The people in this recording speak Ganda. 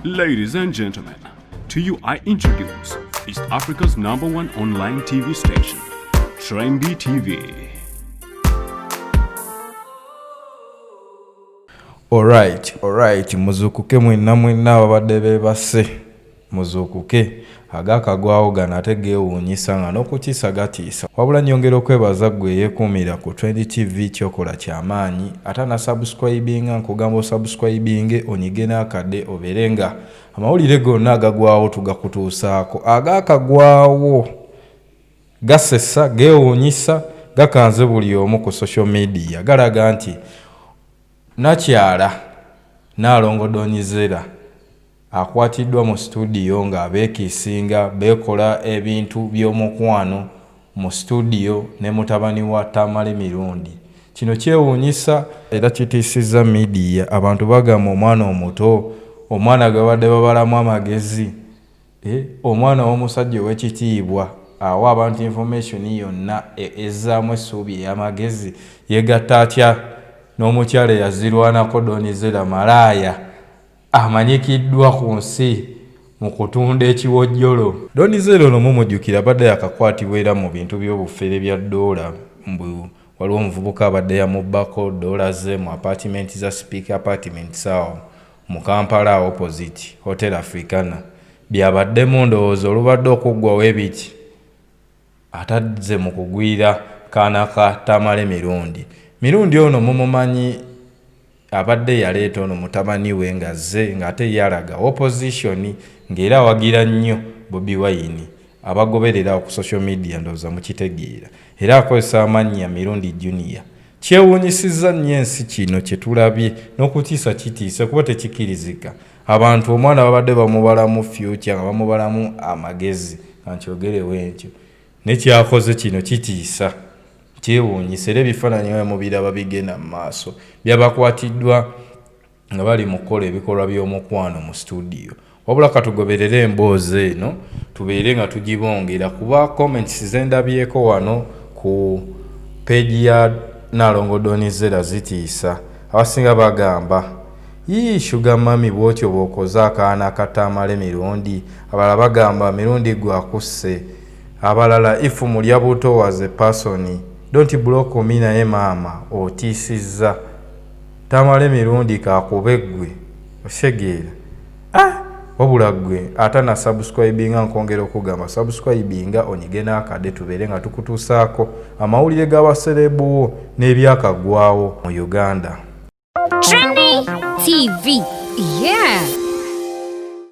Ladies and gentlemen, to you I introduce East Africa's #1 online TV station, Trembi TV. Alright, muzukuke mwenna ababadde beebase muzukuke agakagwawo gano ate geewuunyisa nga n'okutiisa gatiisa. Wabula nnyongera okwebaza ggwe eyeekuumira ku Trembi TV kyokola ky'amaanyi ate na subscribinga nkugamba osubscribinge onyige n'akadde obeere nga amawulire gonna agagwawo tugakutuusaako. Agakagwawo gasesa geewuunyisa gakanze buli omu ku social media galaga nti Nakyala Nalongo Donizera akwatiddwa mu studio nga abeekiisinga beekola ebintu by'omukwano mu studio ne mutabani wa Tamale Mirundi. Kino kyewuunyisa era kitiisizza media. Abantu bagamba omwana omuto, omwana gabadde babalamu amagezi, omwana w'omusajja ow'ekitiibwa awa abantu information yonna ezzaamu essuubi ey'amagezi yegatta atya n'omukyala yazirwanako Donizera malaaya amanyikiddwa ku nsi mu kutunda ekiwojjolo. Donizera ono mumujjukira abadde yakakwatibwa era mu bintu by'obufere bya ddoola. Waliwo omuvubuka abadde yamubbako ddoola ze mu apartment za Speaker Apartments awo mu Kampala opposite Hotel Africana. Byabaddemu ndowooza olubadde okuggwawo ebiki atadze mu kugwira kaana ka Tamale Mirundi ono mumumanyi abadde yaleeta ono mutabani we nga zze ng'ate yalaga opposition ng'era awagira nnyo Bobi Wine abagoberera ku social media ndowooza mukitegeera era akozesa amannya Mirundi Junior. Kyewuunyisizza nnyo ensi kino kye tulabye n'okutiisa kitiisa kuba tekikirizika. Abantu omwana babadde bamubalamu future nga bamubalamu amagezi kankyogerewo ekyo nekyakoze kino kitiisa kyewuunyisa era ebifaananyi nga mubiraba bigenda mu maaso byabakwatiddwa nga bali mu kukola ebikolwa by'omukwano mu studio. Wabula katugoberere emboozi eno tubeere nga tugibongera kuba comments zendabyeko wano ku page ya Nalongo Donizera zitiisa. Abasinga bagamba Sugar Mami bwotyo bw'okoze akaana ka Tamale Mirundi, abalala bagamba Mirundi gwakusse, abalala ifu mulya buto was a person. Don't block me naye maama otiisizza. Tamale Mirundi kakubeggwe osegeera. Wabula ggwe ate na subscribinga nkongera okugamba subscribinga onyige n'akadde tubeere nga tukutuusaako amawulire g'abaserebuwo n'ebyakagwawo mu Uganda. Trembi TV, yeah.